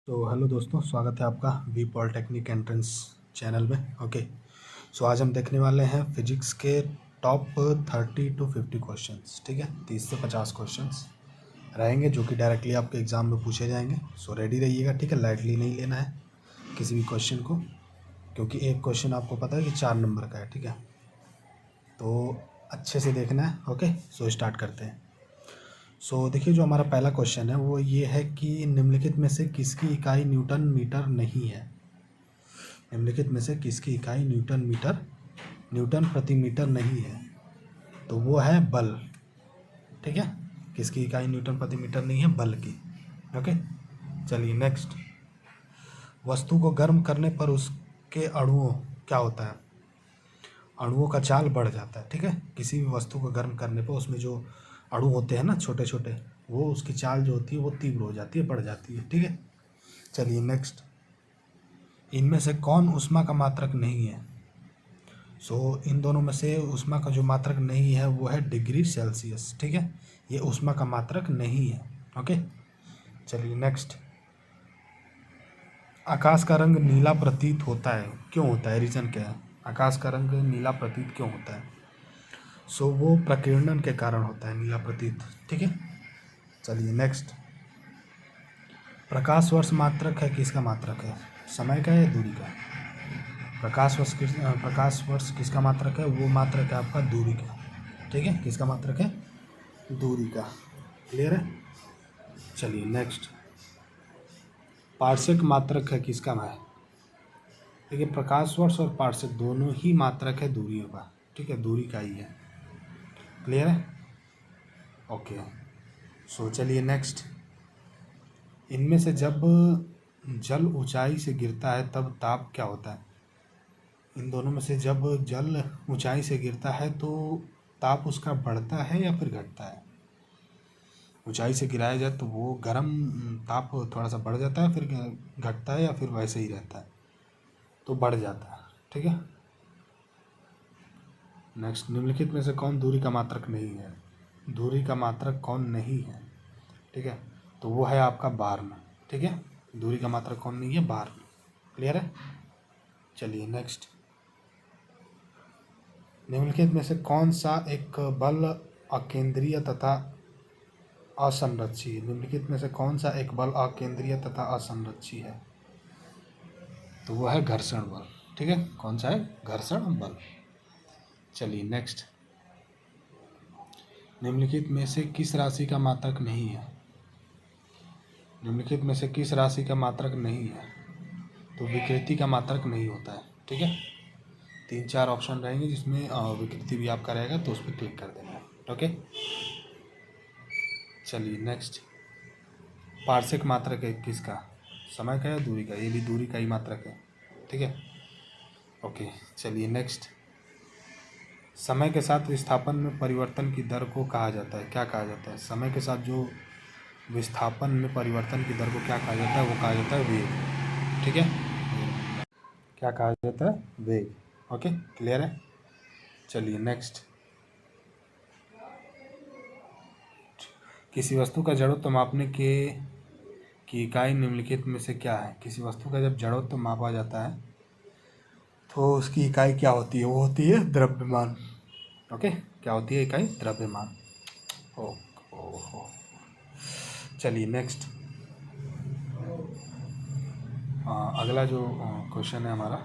तो हेलो दोस्तों, स्वागत है आपका वी पॉलिटेक्निक एंट्रेंस चैनल में। ओके, सो आज हम देखने वाले हैं फिजिक्स के टॉप 30 to 50 क्वेश्चंस। ठीक है, 30 से 50 क्वेश्चंस रहेंगे जो कि डायरेक्टली आपके एग्ज़ाम में पूछे जाएंगे। सो रेडी रहिएगा। ठीक है, लाइटली नहीं लेना है किसी भी क्वेश्चन को, क्योंकि एक क्वेश्चन आपको पता है कि 4 नंबर का है। ठीक है, तो अच्छे से देखना है। ओके, सो स्टार्ट करते हैं। सो देखिए, जो हमारा पहला क्वेश्चन है वो ये है कि निम्नलिखित में से किसकी इकाई न्यूटन मीटर नहीं है। निम्नलिखित में से किसकी इकाई न्यूटन प्रति मीटर नहीं है। तो वो है बल। ठीक है, किसकी इकाई न्यूटन प्रति मीटर नहीं है, बल की। ओके, चलिए नेक्स्ट। वस्तु को गर्म करने पर उसके अणुओं क्या होता है, अणुओं का चाल बढ़ जाता है। ठीक है, किसी भी वस्तु को गर्म करने पर उसमें जो अणु होते हैं ना, छोटे छोटे, वो उसकी चाल जो होती है वो तीव्र हो जाती है, बढ़ जाती है। ठीक है, चलिए नेक्स्ट। इनमें से कौन ऊष्मा का मात्रक नहीं है। इन दोनों में से ऊष्मा का जो मात्रक नहीं है वो है डिग्री सेल्सियस। ठीक है, ये ऊष्मा का मात्रक नहीं है। ओके, चलिए नेक्स्ट। आकाश का रंग नीला प्रतीत होता है, क्यों होता है, रीज़न क्या है। आकाश का रंग नीला प्रतीत क्यों होता है। वो प्रकीर्णन के कारण होता है नीला प्रतीत। ठीक है, चलिए नेक्स्ट। प्रकाश वर्ष मात्रक है किसका मात्रक है, समय का या दूरी का। प्रकाश वर्ष किसका मात्रक है, वो मात्रक है आपका दूरी का। ठीक है, किसका मात्रक है, दूरी का। क्लियर है, चलिए नेक्स्ट। पार्सेक मात्रक है किसका है। देखिए, प्रकाश वर्ष और पार्सेक दोनों ही मात्रक है दूरियों का। ठीक है, दूरी का ही है। क्लियर है, ओके। चलिए नेक्स्ट। इनमें से जब जल ऊंचाई से गिरता है तब ताप क्या होता है। इन दोनों में से जब जल ऊंचाई से गिरता है तो ताप उसका बढ़ता है या फिर घटता है। ऊंचाई से गिराया जाए तो वो गर्म ताप थोड़ा सा बढ़ जाता है, फिर घटता है, या फिर वैसे ही रहता है, तो बढ़ जाता है। ठीक है, नेक्स्ट। निम्नलिखित में से कौन दूरी का मात्रक नहीं है, दूरी का मात्रक कौन नहीं है। ठीक है, तो वो है आपका बार्न। ठीक है, दूरी का मात्रक कौन नहीं है, बार्न। क्लियर है, चलिए नेक्स्ट। निम्नलिखित में से कौन सा एक बल अकेंद्रीय तथा असंरक्षी है। निम्नलिखित में से कौन सा एक बल अकेंद्रीय तथा असंरक्षी है। तो वो है घर्षण बल। ठीक है, कौन सा है, घर्षण बल। चलिए नेक्स्ट। निम्नलिखित में से किस राशि का मात्रक नहीं है। निम्नलिखित में से किस राशि का मात्रक नहीं है। तो विकृति का मात्रक नहीं होता है। ठीक है, 3-4 ऑप्शन रहेंगे जिसमें विकृति भी आपका रहेगा, तो उस पर क्लिक कर देना है। ओके, चलिए नेक्स्ट। पार्सेक मात्रक है किसका, समय का या दूरी का। ये भी दूरी का ही मात्रक है। ठीक है, ओके, चलिए नेक्स्ट। समय के साथ विस्थापन में परिवर्तन की दर को कहा जाता है, क्या कहा जाता है। समय के साथ जो विस्थापन में परिवर्तन की दर को क्या कहा जाता है, वो कहा जाता है वेग। ठीक है, क्या कहा जाता है, वेग। ओके, क्लियर है, चलिए नेक्स्ट। किसी वस्तु का जड़त्व मापने के की इकाई निम्नलिखित में से क्या है। किसी वस्तु का जब जड़त्व मापा जाता है तो उसकी इकाई क्या होती है, वो होती है द्रव्यमान। ओके, क्या होती है इकाई, द्रव्यमान। ओ चलिए नेक्स्ट। अगला जो क्वेश्चन है हमारा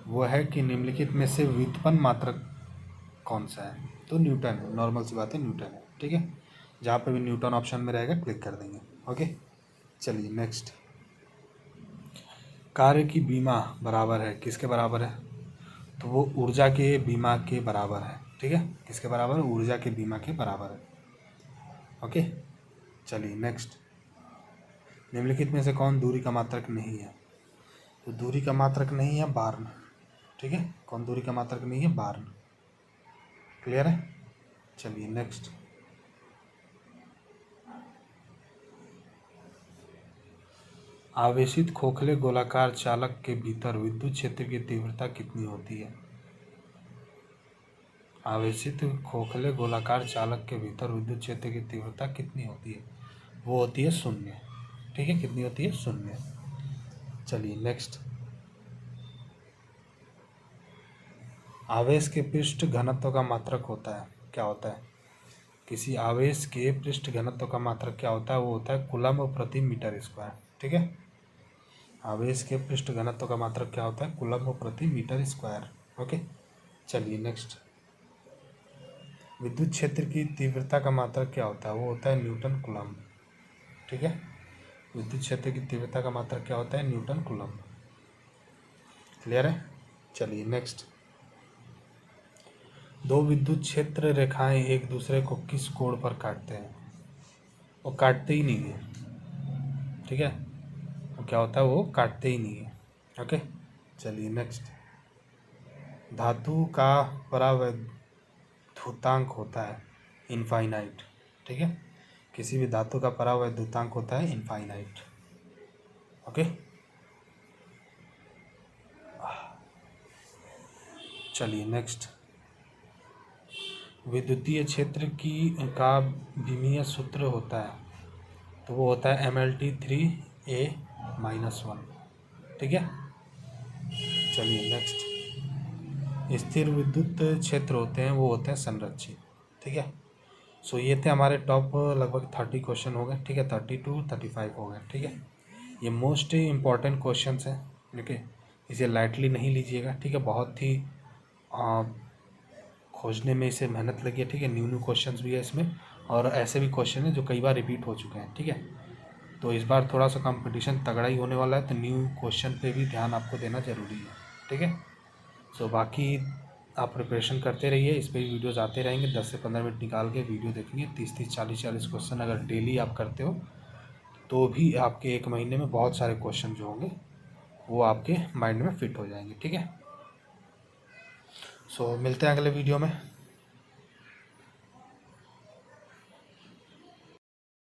वो है कि निम्नलिखित में से व्युत्पन्न मात्रक कौन सा है। तो न्यूटन है, नॉर्मल सी बात है, न्यूटन है। ठीक है, जहाँ पे भी न्यूटन ऑप्शन में रहेगा क्लिक कर देंगे। ओके, चलिए नेक्स्ट। कार्य की बीमा बराबर है किसके बराबर है। तो वो ऊर्जा के बीमा के बराबर है। ठीक है, किसके बराबर है, ऊर्जा के बीमा के बराबर है। ओके, चलिए नेक्स्ट। निम्नलिखित में से कौन दूरी का मात्रक नहीं है। तो दूरी का मात्रक नहीं है, बार्न। ठीक है, कौन दूरी का मात्रक नहीं है, बार्न। क्लियर है, चलिए नेक्स्ट। आवेशित खोखले गोलाकार चालक के भीतर विद्युत क्षेत्र की तीव्रता कितनी होती है। आवेशित खोखले गोलाकार चालक के भीतर विद्युत क्षेत्र की तीव्रता कितनी होती है, वो होती है 0। ठीक है, कितनी होती है, 0। चलिए नेक्स्ट। आवेश के पृष्ठ घनत्व का मात्रक होता है, क्या होता है? किसी आवेश के पृष्ठ घनत्व का मात्रक क्या होता है? वो होता है कूलम्ब प्रति मीटर स्क्वायर। ठीक है, आवेश के पृष्ठ घनत्व का मात्रक क्या होता है? कूलम्ब प्रति मीटर स्क्वायर। ओके, चलिए नेक्स्ट। विद्युत क्षेत्र की तीव्रता का मात्रक क्या होता है? वो होता है न्यूटन कूलम्ब। ठीक है, विद्युत क्षेत्र की तीव्रता का मात्रक क्या होता है? Newton coulomb. क्लियर है? चलिए नेक्स्ट। दो विद्युत क्षेत्र रेखाएं एक दूसरे को किस कोण पर काटते हैं? वो काटते ही नहीं है। ठीक है, वो क्या होता है? वो काटते ही नहीं है। ओके, चलिए नेक्स्ट। धातु का परावैद्युतांक होता है इनफाइनाइट। ठीक है, किसी भी धातु का परावैद्युतांक होता है इनफाइनाइट। ओके, चलिए नेक्स्ट। विद्युतीय क्षेत्र की का विमीय सूत्र होता है, तो वो होता है MLT3A-1। ठीक है, चलिए नेक्स्ट। स्थिर विद्युत क्षेत्र होते हैं, वो होते हैं संरक्षित। ठीक है, सो ये थे हमारे टॉप लगभग 30 क्वेश्चन हो गए। ठीक है, 30 to 35 हो गए। ठीक है, ये मोस्ट इम्पॉर्टेंट क्वेश्चन हैं। ठीक है, इसे लाइटली नहीं लीजिएगा। ठीक है, बहुत ही खोजने में इसे मेहनत लगी है। ठीक है, न्यू क्वेश्चंस भी है इसमें, और ऐसे भी क्वेश्चन हैं जो कई बार रिपीट हो चुके हैं। ठीक है, तो इस बार थोड़ा सा कंपटीशन तगड़ा ही होने वाला है, तो न्यू क्वेश्चन पे भी ध्यान आपको देना ज़रूरी है। ठीक है, सो बाकी आप प्रिपरेशन करते रहिए, इस पर भी वीडियोज़ आते रहेंगे। 10 से 15 मिनट निकाल के वीडियो देखेंगे। 30-30, 40-40 क्वेश्चन अगर डेली आप करते हो तो भी आपके एक महीने में बहुत सारे क्वेश्चन जो होंगे वो आपके माइंड में फिट हो जाएंगे। ठीक है, सो मिलते हैं अगले वीडियो में।